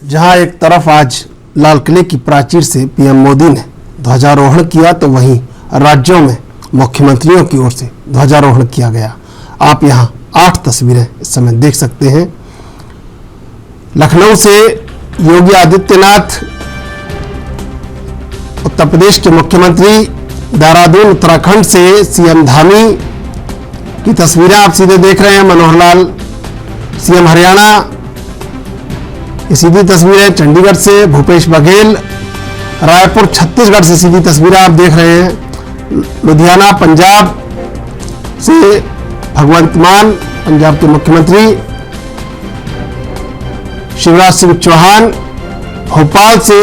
जहां एक तरफ आज लाल किले की प्राचीर से पीएम मोदी ने ध्वजारोहण किया तो वहीं राज्यों में मुख्यमंत्रियों की ओर से ध्वजारोहण किया गया। आप यहां 8 तस्वीरें इस समय देख सकते हैं। लखनऊ से योगी आदित्यनाथ, उत्तर प्रदेश के मुख्यमंत्री, देहरादून उत्तराखंड से सीएम धामी की तस्वीरें आप सीधे देख रहे हैं। मनोहर लाल सीएम हरियाणा की सीधी तस्वीरें, चंडीगढ़ से भूपेश बघेल, रायपुर छत्तीसगढ़ से सीधी तस्वीरें आप देख रहे हैं। लुधियाना पंजाब से भगवंत मान, पंजाब के मुख्यमंत्री, शिवराज सिंह चौहान, भोपाल से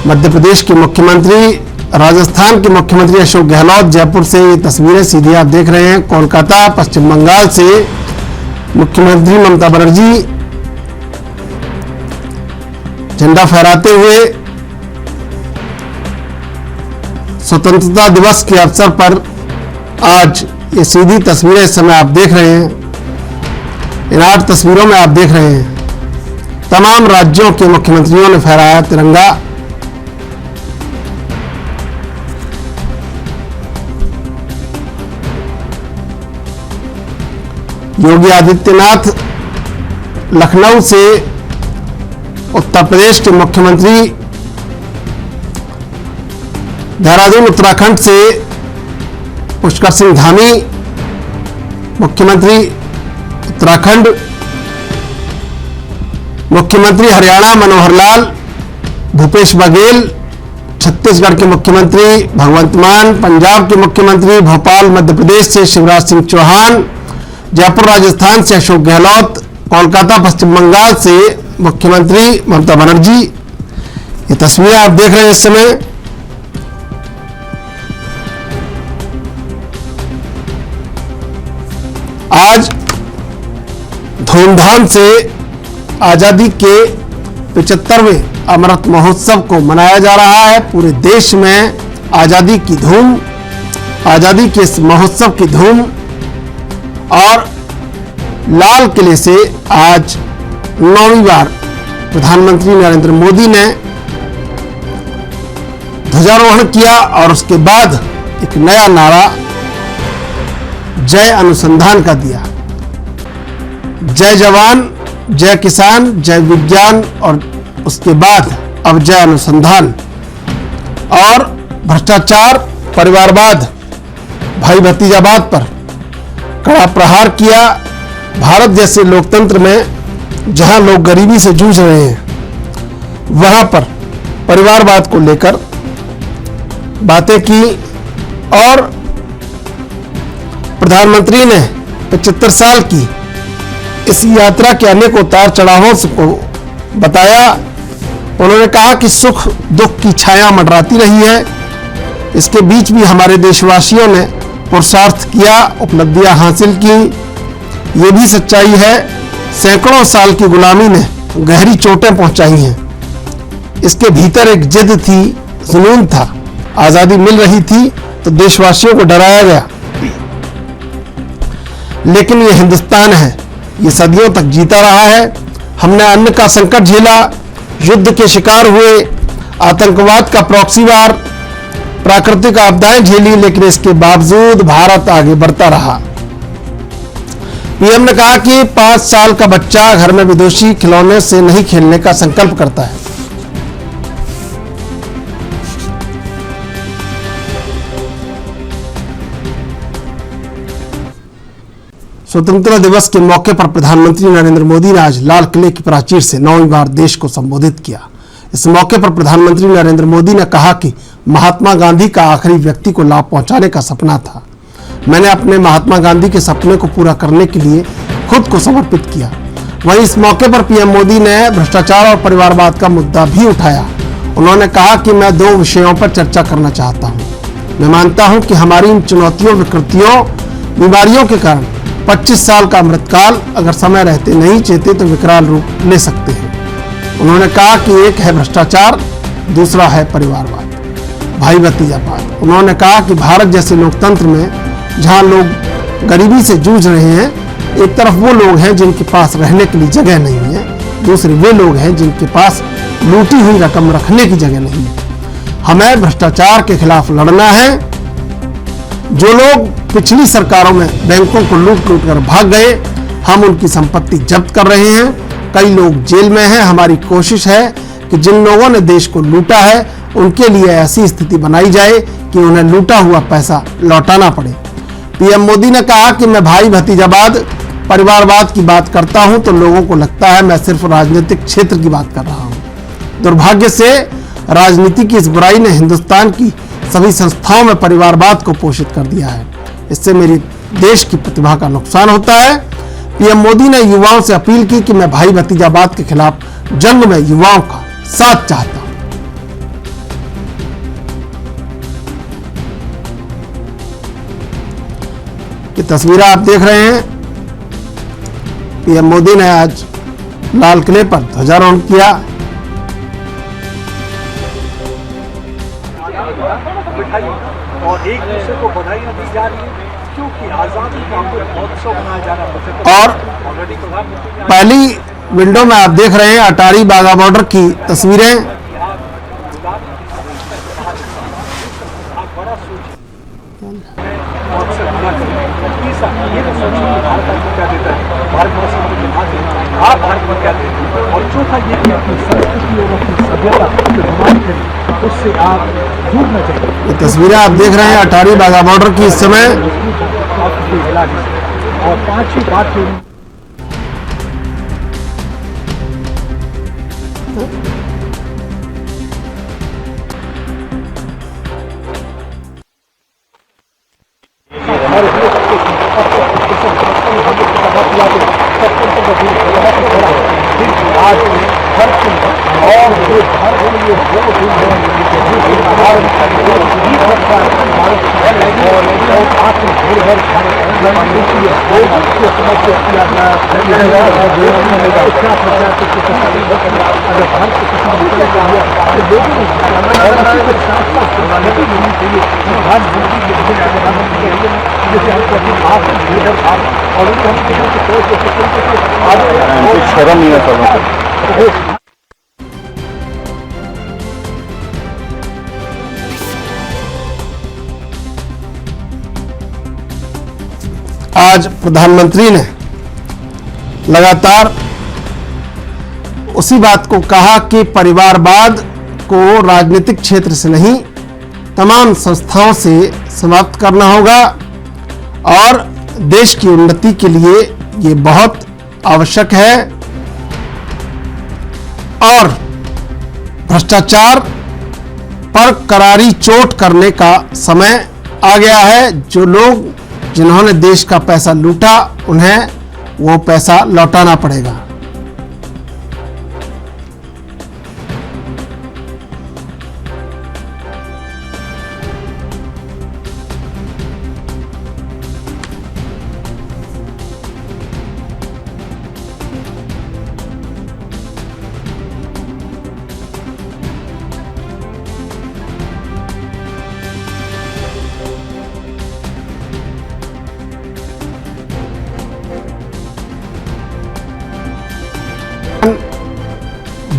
मध्य प्रदेश के मुख्यमंत्री, राजस्थान के मुख्यमंत्री अशोक गहलोत, जयपुर से ये तस्वीरें सीधी आप देख रहे हैं। कोलकाता पश्चिम बंगाल से मुख्यमंत्री ममता बनर्जी झंडा फहराते हुए स्वतंत्रता दिवस के अवसर पर आज ये सीधी तस्वीरें इस समय आप देख रहे हैं। इन 8 तस्वीरों में आप देख रहे हैं तमाम राज्यों के मुख्यमंत्रियों ने फहराया तिरंगा। योगी आदित्यनाथ लखनऊ से, उत्तर प्रदेश के मुख्यमंत्री, देहरादून उत्तराखंड से पुष्कर सिंह धामी, मुख्यमंत्री उत्तराखंड, मुख्यमंत्री हरियाणा मनोहर लाल, भूपेश बघेल, छत्तीसगढ़ के मुख्यमंत्री भगवंत मान, पंजाब के मुख्यमंत्री, भोपाल मध्य प्रदेश से शिवराज सिंह चौहान, जयपुर राजस्थान से अशोक गहलोत, कोलकाता पश्चिम बंगाल से मुख्यमंत्री ममता बनर्जी। ये तस्वीरें आप देख रहे हैं इस समय। आज धूमधाम से आजादी के 75वें अमृत महोत्सव को मनाया जा रहा है। पूरे देश में आजादी की धूम, आजादी के इस महोत्सव की धूम। और लाल किले से आज 9वीं बार प्रधानमंत्री नरेंद्र मोदी ने ध्वजारोहण किया और उसके बाद एक नया नारा जय अनुसंधान का दिया। जय जवान, जय किसान, जय विज्ञान और उसके बाद अब जय अनुसंधान। और भ्रष्टाचार, परिवारवाद, भाई भतीजावाद पर कड़ा प्रहार किया। भारत जैसे लोकतंत्र में जहां लोग गरीबी से जूझ रहे हैं वहां पर परिवारवाद को लेकर बातें की। और प्रधानमंत्री ने 75 साल की इस यात्रा के अनेक उतार चढ़ावों को बताया। उन्होंने कहा कि सुख दुख की छाया मंडराती रही है, इसके बीच भी हमारे देशवासियों ने पुरुषार्थ किया, उपलब्धियां हासिल की। ये भी सच्चाई है, सैकड़ों साल की गुलामी ने गहरी चोटें पहुंचाई हैं। इसके भीतर एक जिद थी, जुनून था। आजादी मिल रही थी तो देशवासियों को डराया गया, लेकिन ये हिंदुस्तान है, ये सदियों तक जीता रहा है। हमने अन्न का संकट झेला, युद्ध के शिकार हुए, आतंकवाद का प्रॉक्सी वार, प्राकृतिक आपदाएं झेली, लेकिन इसके बावजूद भारत आगे बढ़ता रहा। पीएम ने कहा कि 5 साल का बच्चा घर में विदेशी खिलौने से नहीं खेलने का संकल्प करता है। स्वतंत्रता दिवस के मौके पर प्रधानमंत्री नरेंद्र मोदी ने आज लाल किले की प्राचीर से 9वीं बार देश को संबोधित किया। इस मौके पर प्रधानमंत्री नरेंद्र मोदी ने कहा कि महात्मा गांधी का आखिरी व्यक्ति को लाभ पहुंचाने का सपना था। मैंने अपने महात्मा गांधी के सपने को पूरा करने के लिए खुद को समर्पित किया। वहीं इस मौके पर पीएम मोदी ने भ्रष्टाचार और परिवारवाद का मुद्दा भी उठाया। उन्होंने कहा कि मैं 2 विषयों पर चर्चा करना चाहता हूं। मैं मानता हूं कि हमारी इन चुनौतियों, विकृतियों, बीमारियों के कारण 25 साल का अमृतकाल अगर समय रहते नहीं चेते तो विकराल रूप ले सकते हैं। उन्होंने कहा कि एक है भ्रष्टाचार, दूसरा है परिवारवाद, भाई भतीजावाद। उन्होंने कहा कि भारत जैसे लोकतंत्र में जहां लोग गरीबी से जूझ रहे हैं, एक तरफ वो लोग हैं जिनके पास रहने के लिए जगह नहीं है, दूसरे वे लोग हैं जिनके पास लूटी हुई रकम रखने की जगह नहीं है। हमें भ्रष्टाचार के खिलाफ लड़ना है। जो लोग पिछली सरकारों में बैंकों को लूट कर भाग गए, हम उनकी संपत्ति जब्त कर रहे हैं। कई लोग जेल में हैं। हमारी कोशिश है कि जिन लोगों ने देश को लूटा है उनके लिए ऐसी स्थिति बनाई जाए कि उन्हें लूटा हुआ पैसा लौटाना पड़े। पीएम मोदी ने कहा कि मैं भाई भतीजावाद, परिवारवाद की बात करता हूं तो लोगों को लगता है मैं सिर्फ राजनीतिक क्षेत्र की बात कर रहा हूं। दुर्भाग्य से राजनीति की इस बुराई ने हिंदुस्तान की सभी संस्थाओं में परिवारवाद को पोषित कर दिया है। इससे मेरी देश की प्रतिभा का नुकसान होता है। पीएम मोदी ने युवाओं से अपील की कि मैं भाई भतीजावाद के खिलाफ जंग में युवाओं का साथ चाहता हूं। ये तस्वीरें आप देख रहे हैं। पीएम मोदी ने आज लाल किले पर ध्वजारोहण किया। और एक दूसरे को बधाइयां दी जा रही है क्योंकि आजादी का अमृत महोत्सव मनाया जा रहा है। और पहली विंडो में आप देख रहे हैं अटारी बाघा बॉर्डर की तस्वीरें। आप भारत को क्या देते हैं और चौथा ये कि अपनी संस्कृति और अपनी सभ्यता को प्रमाण करें, उससे आप जुड़ना चाहिए। ये तस्वीरें आप देख रहे हैं अटारी बाघा बॉर्डर की इस समय। और पांचवी बात आज हर और शर्म नहीं है। आज प्रधानमंत्री ने लगातार उसी बात को कहा कि परिवारवाद को राजनीतिक क्षेत्र से नहीं तमाम संस्थाओं से समाप्त करना होगा और देश की उन्नति के लिए ये बहुत आवश्यक है। और भ्रष्टाचार पर करारी चोट करने का समय आ गया है। जो लोग जिन्होंने देश का पैसा लूटा उन्हें वो पैसा लौटाना पड़ेगा।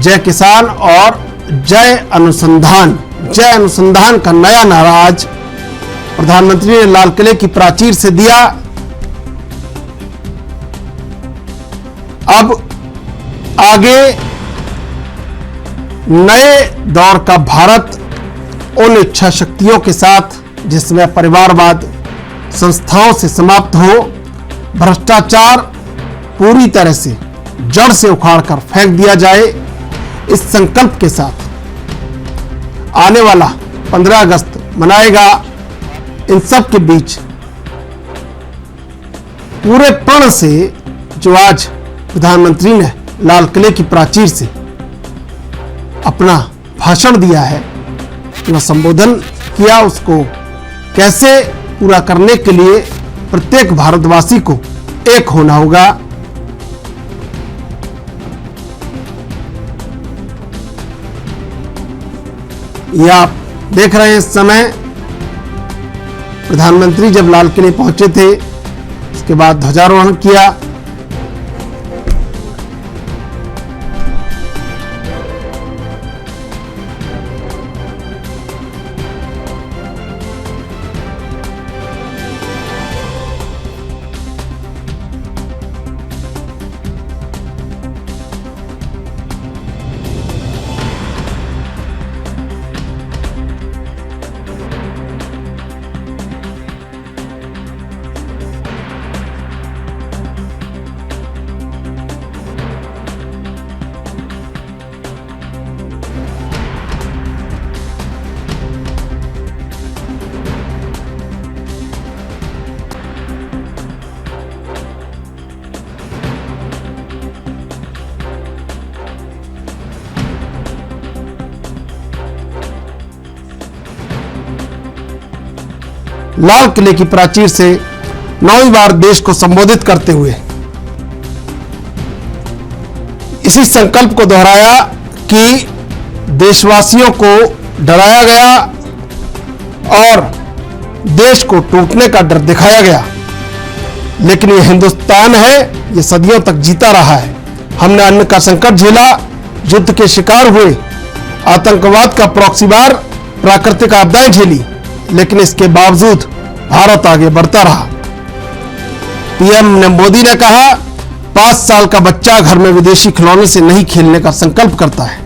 जय किसान और जय अनुसंधान। जय अनुसंधान का नया नारा आज प्रधानमंत्री ने लाल किले की प्राचीर से दिया। अब आगे नए दौर का भारत उन इच्छा शक्तियों के साथ जिसमें परिवारवाद संस्थाओं से समाप्त हो, भ्रष्टाचार पूरी तरह से जड़ से उखाड़कर फेंक दिया जाए, इस संकल्प के साथ आने वाला 15 अगस्त मनाएगा। इन सब के बीच पूरे प्रण से जो आज प्रधानमंत्री ने लाल किले की प्राचीर से अपना भाषण दिया है, अपना संबोधन किया, उसको कैसे पूरा करने के लिए प्रत्येक भारतवासी को एक होना होगा। ये आप देख रहे हैं इस समय प्रधानमंत्री जब लाल किले पहुंचे थे, उसके बाद ध्वजारोहण किया। लाल किले की प्राचीर से 9वीं बार देश को संबोधित करते हुए इसी संकल्प को दोहराया कि देशवासियों को डराया गया और देश को टूटने का डर दिखाया गया, लेकिन ये हिंदुस्तान है, ये सदियों तक जीता रहा है। हमने अन्न का संकट झेला, युद्ध के शिकार हुए, आतंकवाद का प्रॉक्सी वार, प्राकृतिक आपदाएं झेली, लेकिन इसके बावजूद भारत आगे बढ़ता रहा। पीएम मोदी ने कहा 5 साल का बच्चा घर में विदेशी खिलौने से नहीं खेलने का संकल्प करता है।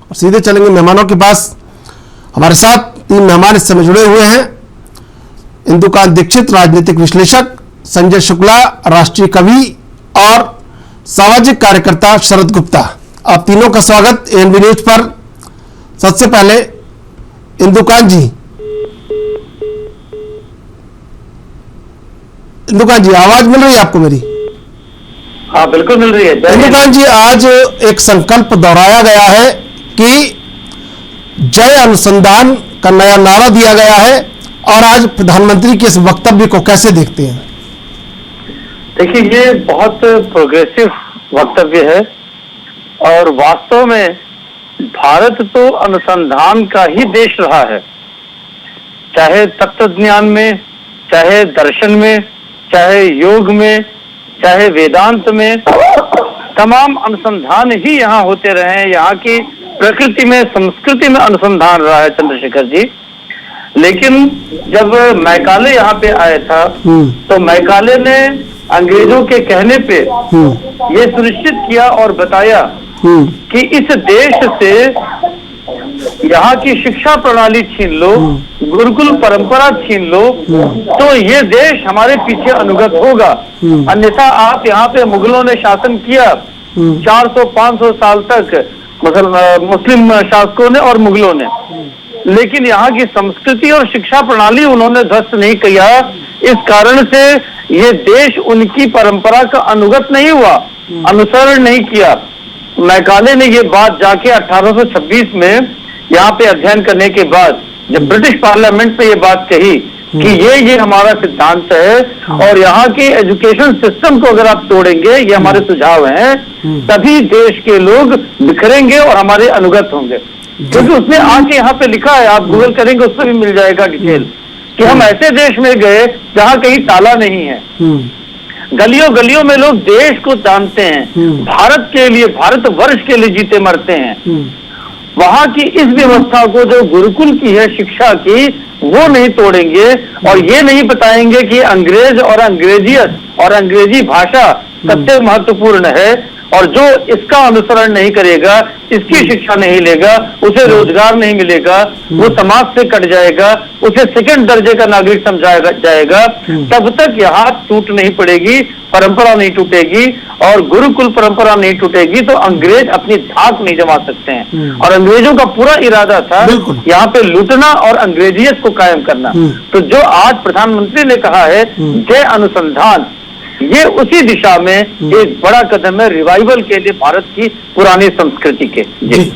और सीधे चलेंगे मेहमानों के पास। हमारे साथ 3 मेहमान इस समय जुड़े हुए हैं। इंदुकांत दीक्षित, राजनीतिक विश्लेषक, संजय शुक्ला, राष्ट्रीय कवि और सामाजिक कार्यकर्ता शरद गुप्ता। आप तीनों का स्वागत एएनबी न्यूज पर। सबसे पहले इंदुकांत जी, आवाज मिल रही है आपको मेरी? हाँ बिल्कुल मिल रही है। इंदुकांत जी, आज एक संकल्प दोहराया गया है कि जय अनुसंधान का नया नारा दिया गया है, और आज प्रधानमंत्री के इस वक्तव्य को कैसे देखते हैं? देखिए, ये बहुत प्रोग्रेसिव वक्तव्य है और वास्तव में भारत तो अनुसंधान का ही देश रहा है, चाहे तत्व ज्ञान में, चाहे दर्शन में, चाहे योग में, चाहे वेदांत में, तमाम अनुसंधान ही यहाँ होते रहे हैं। यहाँ की प्रकृति में, संस्कृति में अनुसंधान रहा है चंद्रशेखर जी। लेकिन जब मैकाले यहाँ पे आया था तो मैकाले ने अंग्रेजों के कहने पे ये सुनिश्चित किया और बताया कि इस देश से यहाँ की शिक्षा प्रणाली छीन लो, गुरुकुल परंपरा छीन लो, तो ये देश हमारे पीछे अनुगत होगा। अन्यथा आप यहाँ पे मुगलों ने शासन किया 400-500 साल तक, मुस्लिम शासकों ने और मुगलों ने, लेकिन यहाँ की संस्कृति और शिक्षा प्रणाली उन्होंने ध्वस्त नहीं किया। इस कारण से ये देश उनकी परंपरा का अनुगत नहीं हुआ, अनुसरण नहीं किया। मैकाले ने ये बात जाके 1826 में यहाँ पे अध्ययन करने के बाद जब ब्रिटिश पार्लियामेंट में ये बात कही कि ये हमारा सिद्धांत है और यहाँ के एजुकेशन सिस्टम को अगर आप तोड़ेंगे, ये हमारे सुझाव हैं, तभी देश के लोग बिखरेंगे और हमारे अनुगत होंगे। क्योंकि उसने आके यहाँ पे लिखा है, आप गूगल करेंगे उस पर भी मिल जाएगा डिटेल, कि हम ऐसे देश में गए जहाँ कहीं ताला नहीं है, गलियों गलियों में लोग देश को जानते हैं, भारत के लिए, भारत वर्ष के लिए जीते मरते हैं। वहां की इस व्यवस्था को जो गुरुकुल की है शिक्षा की, वो नहीं तोड़ेंगे और ये नहीं बताएंगे कि अंग्रेज और अंग्रेजियत और अंग्रेजी भाषा सबसे महत्वपूर्ण है, और जो इसका अनुसरण नहीं करेगा, इसकी शिक्षा नहीं लेगा, उसे रोजगार नहीं मिलेगा, वो समाज से कट जाएगा, उसे सेकंड दर्जे का नागरिक समझाया जाएगा। तब तक यहाँ टूट नहीं पड़ेगी, परंपरा नहीं टूटेगी, और गुरुकुल परंपरा नहीं टूटेगी, तो अंग्रेज अपनी धाक नहीं जमा सकते हैं। और अंग्रेजों का पूरा इरादा था यहाँ पे लूटना और अंग्रेजियत को कायम करना। तो जो आज प्रधानमंत्री ने कहा है जय अनुसंधान, ये उसी दिशा में एक बड़ा कदम है रिवाइवल के लिए भारत की पुरानी संस्कृति के। जी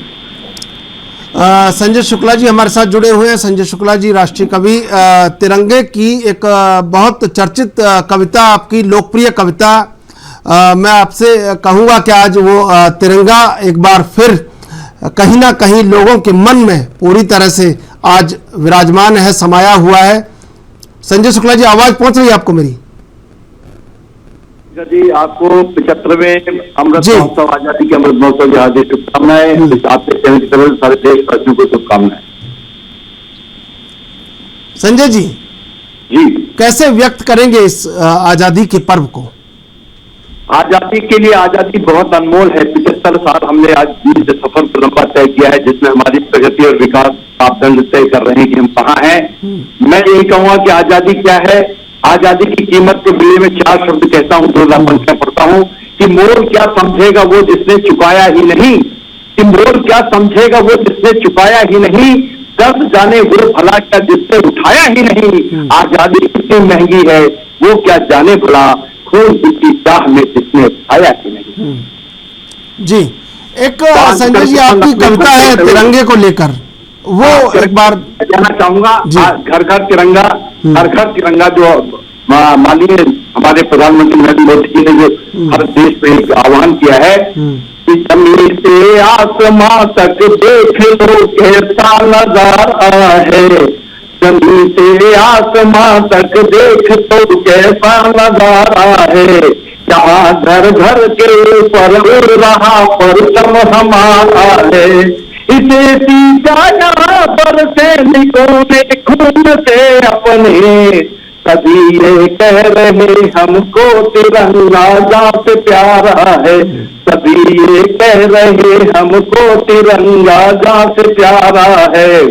संजय शुक्ला जी हमारे साथ जुड़े हुए हैं। संजय शुक्ला जी, राष्ट्रीय कवि। तिरंगे की एक बहुत चर्चित कविता, आपकी लोकप्रिय कविता, मैं आपसे कहूंगा कि आज वो तिरंगा एक बार फिर कहीं ना कहीं लोगों के मन में पूरी तरह से आज विराजमान है, समाया हुआ है। संजय शुक्ला जी, आवाज पहुंच रही है आपको मेरी? जी, आपको 75वें अमृत महोत्सव, आजादी के अमृत महोत्सव की हार्दिक शुभकामनाएं। आपसे सारे देशवासियों को शुभकामनाएं। संजय जी, कैसे व्यक्त करेंगे इस आजादी के पर्व को? आजादी के लिए आजादी बहुत अनमोल है। 75 साल हमने आज सफर लंबा तय किया है, जिसमें हमारी प्रगति और विकास मापदंड तय कर रहे हैं कि हम कहाँ हैं। मैं यही कहूंगा कि आजादी क्या है। आजादी की कीमत के बिल्ले में 4 शब्द कहता हूं, 2 पंक्तियां पढ़ता हूं कि मोर क्या समझेगा वो जिसने चुकाया ही नहीं, कि मोर क्या समझेगा वो जिसने चुकाया ही नहीं, दर्द जाने वो भला क्या जिसने उठाया ही नहीं। आजादी कितनी महंगी है वो क्या जाने भला, खून की चाह में जिसने उठाया ही नहीं। जी, एक संजय जी आपकी कविता है तिरंगे को लेकर, वो एक बार कहना चाहूंगा, जी। घर घर तिरंगा, हर घर तिरंगा जो माननीय हमारे प्रधानमंत्री नरेंद्र मोदी जी ने जो हर देश में एक आह्वान किया है कि जमीन से आसमां तक देख लो कैसा नजारा है, जमीन से आसमां तक देख तो कैसा नजारा है, यहाँ घर घर के ऊपर उड़ रहा परचम हमारा है, इसे सींचा यहाँ पर सैनिकों ने खून से अपने, सभी ये कह रहे हमको तिरंगा जात प्यारा है, सभी ये कह रहे हमको तिरंगा जात प्यारा है।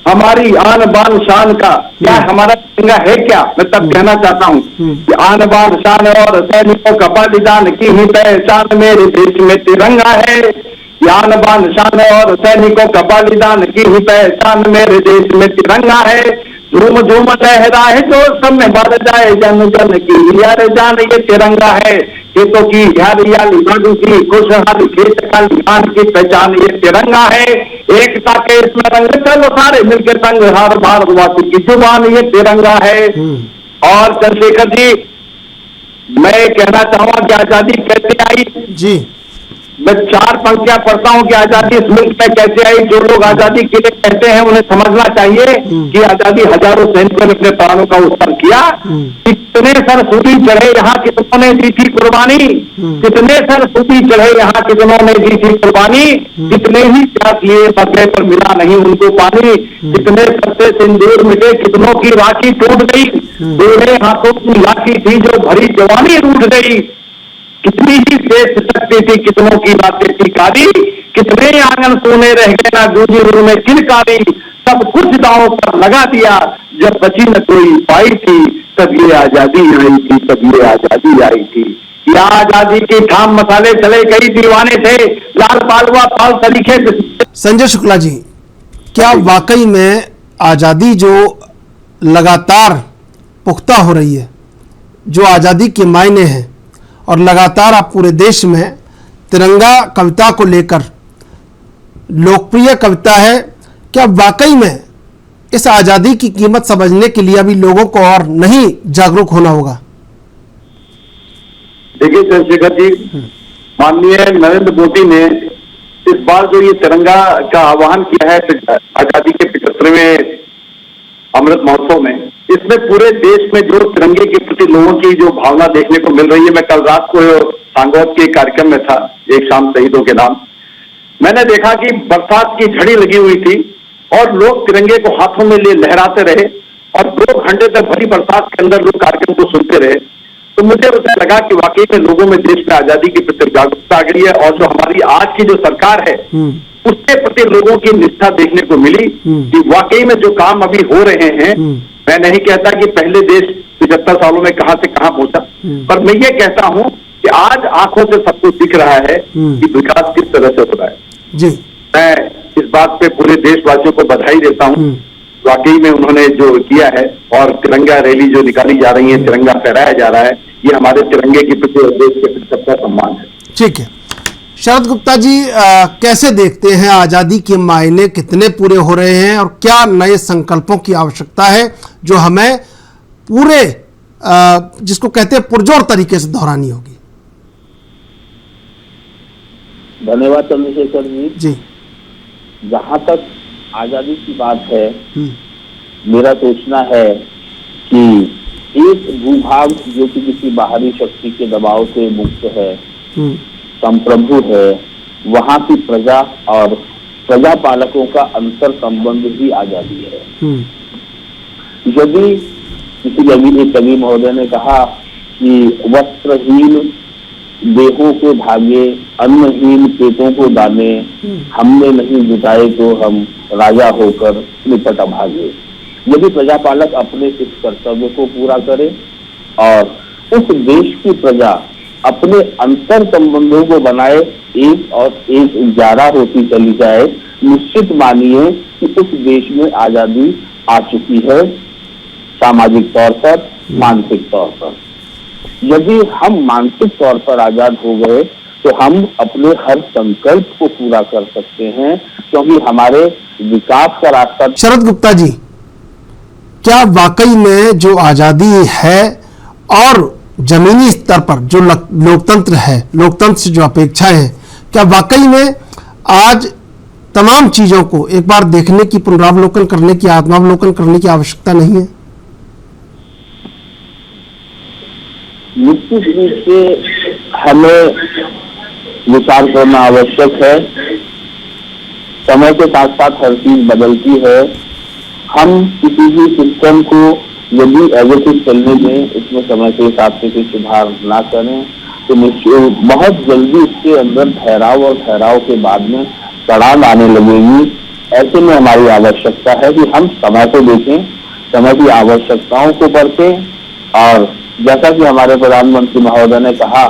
हमारी आन बान शान का क्या हमारा तिरंगा है क्या? मैं तब कहना चाहता हूँ कि आन बान शान और सैनिकों का बलिदान की ही पहचान मेरे देश में तिरंगा है, आन बान शान और सैनिकों का बलिदान की ही पहचान मेरे देश में तिरंगा है, झूम झूम लहराए जो सब में बढ़ जाए जन जन की यार जान ये तिरंगा है, खेतों की हरियाली बागों की खुशहाली खेत खालियान की पहचान ये तिरंगा है, एकता के इसमें रंग चलो सारे मिलकर संग हर भारतवासी की जुबान ये तिरंगा है। और चंद्रशेखर जी, मैं कहना चाहूंगा कि आजादी कैसे आई जी, मैं 4 पंक्तियां पढ़ता हूं कि आजादी इस मुल्क में कैसे आई। जो लोग आजादी के लिए कहते हैं उन्हें समझना चाहिए कि आजादी हजारों सैनिकों ने अपने प्राणों का उत्सर्ग किया, कितने सर सूदी चढ़े यहाँ कितनों ने दी थी कुर्बानी, कितने सर सूदी चढ़े यहाँ कितनों ने दी थी कुर्बानी, कितने ही प्यास लिए मरने पर मिला नहीं उनको पानी, कितने सर से सिंदूर मिटे कितनों की राखी टूट गई, दोनों हाथों की लाठी थी जो भरी जवानी रूठ गई, कितनी ही देश शक्ति थी कितनों की बातें थी काली, कितने आंगन सोने रह गए ना गूंजी उन्होंने किलकारी, सब कुछ दांव पर लगा दिया जब बची न कोई पाई थी, तब ये आजादी आई थी, तब ये आजादी आई थी। यह आजादी के थाम मसाले चले कई दीवाने थे, लाल पालवा पाल तरीके से। संजय शुक्ला जी, क्या वाकई में आज़ादी जो लगातार पुख्ता हो रही है, जो आज़ादी के मायने हैं और लगातार आप पूरे देश में तिरंगा कविता को लेकर लोकप्रिय कविता है, क्या वाकई में इस आज़ादी की कीमत समझने के लिए अभी लोगों को और नहीं जागरूक होना होगा? देखिए चंद्रशेखर जी, माननीय नरेंद्र मोदी ने इस बार जो ये तिरंगा का आह्वान किया है आजादी के 75वें अमृत महोत्सव में, इसमें पूरे देश में जो तिरंगे के प्रति लोगों की जो भावना देखने को मिल रही है। मैं कल रात को सांगौद के कार्यक्रम में था, एक शाम शहीदों के नाम, मैंने देखा कि बरसात की झड़ी लगी हुई थी और लोग तिरंगे को हाथों में ले लहराते रहे और 2 घंटे तक भरी बरसात के अंदर लोग कार्यक्रम को सुनते रहे। तो मुझे उसे लगा कि वाकई में लोगों में देश में आजादी के प्रति जागरूकता आ गई है और जो हमारी आज की जो सरकार है उसके प्रति लोगों की निष्ठा देखने को मिली कि वाकई में जो काम अभी हो रहे हैं, मैं नहीं कहता कि पहले देश 75 सालों में कहां से कहां पहुंचा, पर मैं ये कहता हूं कि आज आंखों से सब कुछ दिख रहा है कि विकास किस तरह से हो रहा है जी। मैं इस बात पे पूरे देशवासियों को बधाई देता हूं, वाकई में उन्होंने जो किया है और तिरंगा रैली जो निकाली जा रही है, तिरंगा फहराया जा रहा है, ये हमारे तिरंगे की प्रति देश के प्रति सबका सम्मान है। ठीक है शरद गुप्ता जी, कैसे देखते हैं आज़ादी के मायने कितने पूरे हो रहे हैं और क्या नए संकल्पों की आवश्यकता है जो हमें पूरे जिसको कहते हैं पुरजोर तरीके से दोहरानी होगी? धन्यवाद चंद्रशेखर जी। जहां तक आजादी की बात है, मेरा सोचना है कि एक भूभाग जो कि किसी बाहरी शक्ति के दबाव से मुक्त है, संप्रभु है, वहां की प्रजा और प्रजा पालकों का अंतर संबंध ही आजादी है। यदि किसी एक कवि महोदय ने कहा कि वस्त्रहीन देहों के भागे, अन्नहीन पेटों को दाने, हमने नहीं जुटाए तो हम राजा होकर निपट भागे। यदि प्रजापालक अपने इस कर्तव्य को पूरा करे और उस देश की प्रजा अपने अंतर संबंधों को बनाए, एक और एक 11 होती चली जाए, निश्चित मानिए कि उस देश में आजादी आ चुकी है, सामाजिक तौर पर, मानसिक तौर पर। यदि हम मानसिक तौर पर आजाद हो गए तो हम अपने हर संकल्प को पूरा कर सकते हैं, क्योंकि हमारे विकास का रास्ता। शरद गुप्ता जी, क्या वाकई में जो आजादी है और जमीनी स्तर पर जो लोकतंत्र है, लोकतंत्र से जो अपेक्षाएं हैं, क्या वाकई में आज तमाम चीजों को एक बार देखने की, पुनरावलोकन करने की, आत्मावलोकन करने की आवश्यकता नहीं है? निश्चित रूप से हमें विचार करना आवश्यक है। समय के साथ साथ हर चीज बदलती है। हम किसी भी सिस्टम को यदि एवरेज चलने दें, इसमें समय के हिसाब से कोई सुधार ना करें, तो निश्चित बहुत जल्दी उसके अंदर ठहराव और ठहराव के बाद में तड़ान आने लगेगी। ऐसे में हमारी आवश्यकता है कि हम समय को देखें, समय की आवश्यकताओं को परखें, और जैसा कि हमारे प्रधानमंत्री महोदय ने कहा,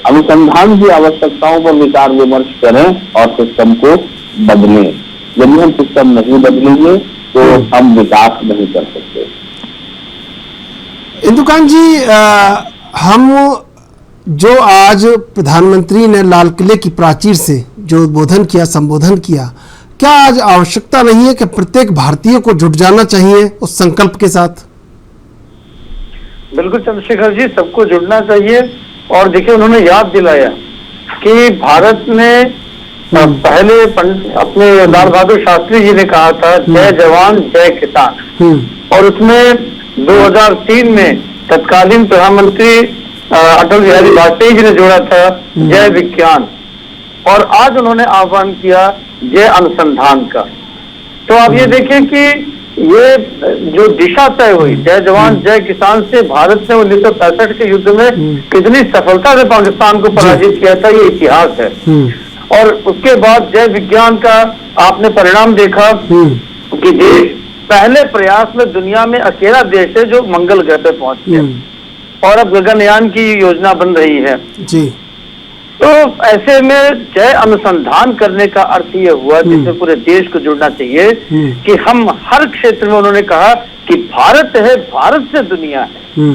अनुसंधान की आवश्यकताओं पर विचार विमर्श करें और सिस्टम को बदलें। यदि हम सिस्टम नहीं बदलेंगे तो हम विकास नहीं कर सकते। इंदुकांत जी, हम जो आज प्रधानमंत्री ने लाल किले की प्राचीर से जो उद्बोधन किया, संबोधन किया, क्या आज आवश्यकता नहीं है कि प्रत्येक भारतीय को जुट जाना चाहिए उस संकल्प के साथ? बिल्कुल चंद्रशेखर जी, सबको जुड़ना चाहिए। और देखिए, उन्होंने याद दिलाया कि भारत ने पहले अपने लाल बहादुर शास्त्री जी ने कहा था, जय जवान जय किसान, और उसमें 2003 में तत्कालीन प्रधानमंत्री अटल बिहारी वाजपेयी जी ने जोड़ा था जय विज्ञान, और आज उन्होंने आह्वान किया जय अनुसंधान का। तो आप ये देखिए कि ये जो दिशा तय हुई जय जवान जय किसान से, भारत ने 1965 के युद्ध में कितनी सफलता से पाकिस्तान को पराजित किया था, ये इतिहास है। और उसके बाद जय विज्ञान का आपने परिणाम देखा कि देश पहले प्रयास में दुनिया में अकेला देश है जो मंगल ग्रह पे पहुंच गया, और अब गगनयान की योजना बन रही है जी। तो ऐसे में जय अनुसंधान करने का अर्थ ये हुआ, जिसमें पूरे देश को जुड़ना चाहिए कि हम हर क्षेत्र में, उन्होंने कहा कि भारत है, भारत से दुनिया है,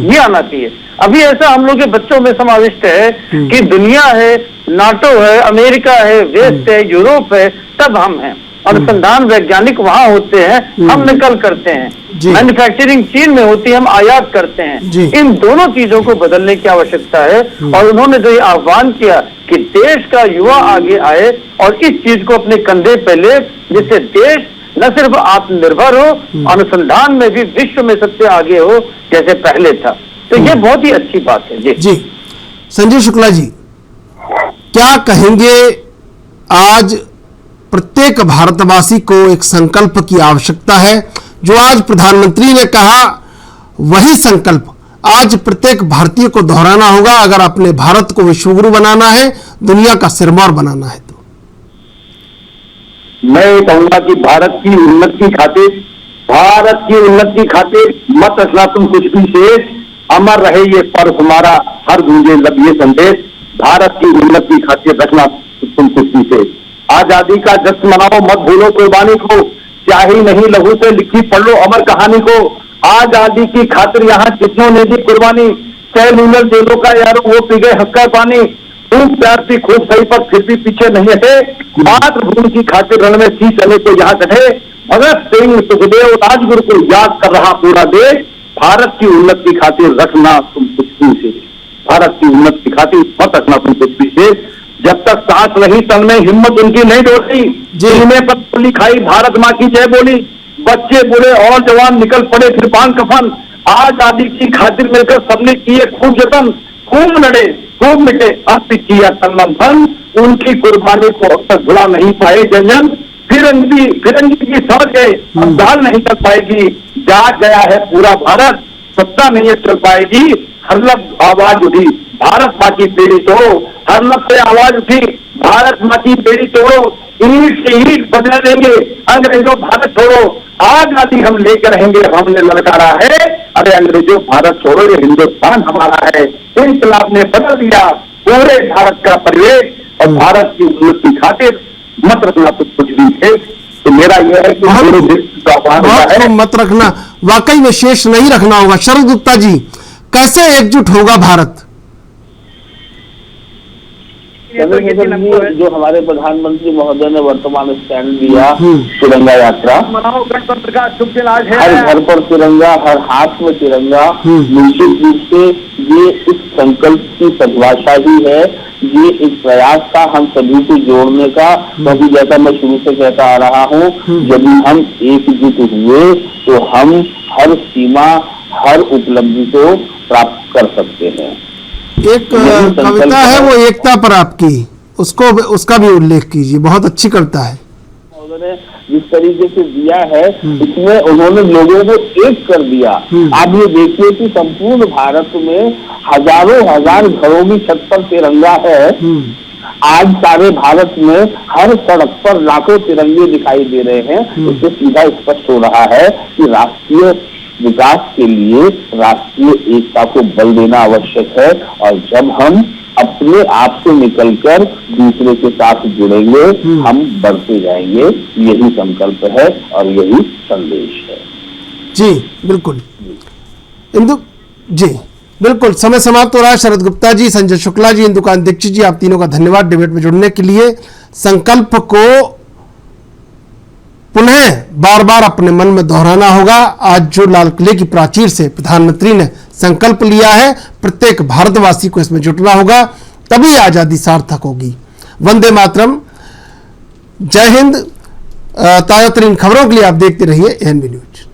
ये आना चाहिए। अभी ऐसा हम लोग के बच्चों में समाविष्ट है कि दुनिया है, नाटो है, अमेरिका है, वेस्ट है, यूरोप है, तब हम हैं। अनुसंधान वैज्ञानिक वहां होते हैं, हम निकल करते हैं, मैन्युफैक्चरिंग चीन में होती है, हम आयात करते हैं। इन दोनों चीजों को बदलने की आवश्यकता है। और उन्होंने जो ये आह्वान किया कि देश का युवा आगे आए और इस चीज को अपने कंधे पे ले, जिससे देश न सिर्फ आत्मनिर्भर हो, अनुसंधान में भी विश्व में सबसे आगे हो जैसे पहले था। तो ये बहुत ही अच्छी बात है जी। संजय शुक्ला जी, क्या कहेंगे? आज प्रत्येक भारतवासी को एक संकल्प की आवश्यकता है। जो आज प्रधानमंत्री ने कहा, वही संकल्प आज प्रत्येक भारतीय को दोहराना होगा अगर अपने भारत को विश्वगुरु बनाना है, दुनिया का सिरमौर बनाना है। तो मैं ये कहूंगा कि भारत की उन्नति खातिर मत रखना तुम कुछ भी शेष, अमर रहे ये पर्व हमारा, हर गूंजे लब ये संदेश। भारत की उन्नति खातिर रखना तुम कुछ भी शेष। आजादी का जश्न मनाओ, मत भूलो कुर्बानी को, स्याही नहीं लहू से लिखी पढ़ लो अमर कहानी को। आजादी की खातिर यहाँ कितनों ने दी कुर्बानी, चाहे लूलर जेलों का यारो वो पी गए हक्का पानी। खूब प्यार थी खूब सही पर फिर भी पीछे नहीं हटे, मातृभूमि की खातिर रण में सी चले तो यहाँ चढ़े। भगत सिंह सुखदेव राजगुरु को याद कर रहा पूरा देश। भारत की उन्नति खातिर रखना तुम कुछ भी शेष, भारत की उन्नति खातिर मत रखना तुम कुछ भी शेष। जब तक सांस रही तन में हिम्मत उनकी नहीं डोली, जीने पर गोली खाई भारत माँ की जय बोली। बच्चे बूढ़े और जवान निकल पड़े फिर पान कफन, आजादी की खातिर मिलकर सबने किए खूब जतन। खूब लड़े खूब मिटे अब भी किया तन धन, उनकी कुर्बानी को अब तक भुला नहीं पाए जन। फिरंगी की समझ गए अब दाल नहीं कर पाएगी, जाग गया है पूरा भारत, सत्ता नहीं चल पाएगी। हरलब आवाज उठी भारत माँ की बेड़ी तोड़ो, हरलब से आवाज उठी भारत माँ की बेड़ी तोड़ो। ईट से ईट बदला देंगे अंग्रेजों भारत छोड़ो, आजादी हम लेकर रहेंगे हमने ललकारा है। अरे अंग्रेजों भारत छोड़ो, ये हिंदुस्तान हमारा है। इंकलाब ने बदल दिया पूरे भारत का परिवेश, और भारत की उन्नति खातिर मत रखना तो कुछ भी है। तो मेरा यह है कि मत रखना, वाकई में शेष नहीं रखना होगा। शरद गुप्ता जी, कैसे एकजुट होगा भारत? है तो ये दिन हमको है। जो हमारे प्रधानमंत्री महोदय ने वर्तमान स्टैंड लिया तिरंगा यात्रा, मनाओ गणतंत्र का शुभ दिन आज हर है। घर पर तिरंगा, हर हाथ में तिरंगा, निश्चित रूप से ये इस संकल्प की परिभाषा ही है, ये एक प्रयास था हम सभी को जोड़ने का, क्योंकि जैसा मैं शुरू से कहता आ रहा हूँ, यदि हम एकजुट हुए तो हम हर सीमा, हर उपलब्धि को प्राप्त कर सकते हैं। एक कविता है वो एकता पर आपकी, उसका भी उल्लेख कीजिए, बहुत अच्छी कविता है। उन्होंने जिस तरीके से दिया है, इसमें उन्होंने लोगों को एक कर दिया। आप ये देखिए कि संपूर्ण भारत में हजारों हजार घरों की छत पर तिरंगा है। आज सारे भारत में हर सड़क पर लाखों तिरंगे दिखाई दे रहे हैं। उससे सीधा स्पष्ट हो रहा है कि राष्ट्रीय विकास के लिए राष्ट्रीय एकता को बल देना आवश्यक है, और जब हम अपने आप से निकलकर दूसरे के साथ जुड़ेंगे, हम बढ़ते जाएंगे। यही संकल्प है और यही संदेश है। जी बिल्कुल इंदु जी, बिल्कुल समय समाप्त हो रहा है। शरद गुप्ता जी, संजय शुक्ला जी, इंदुकांत दीक्षित जी, आप तीनों का धन्यवाद डिबेट में जुड़ने के लिए। संकल्प को पुनः बार बार अपने मन में दोहराना होगा। आज जो लाल किले की प्राचीर से प्रधानमंत्री ने संकल्प लिया है, प्रत्येक भारतवासी को इसमें जुटना होगा, तभी आजादी सार्थक होगी। वंदे मातरम, जय हिंद। ताजा तरीन खबरों के लिए आप देखते रहिए एएनबी न्यूज।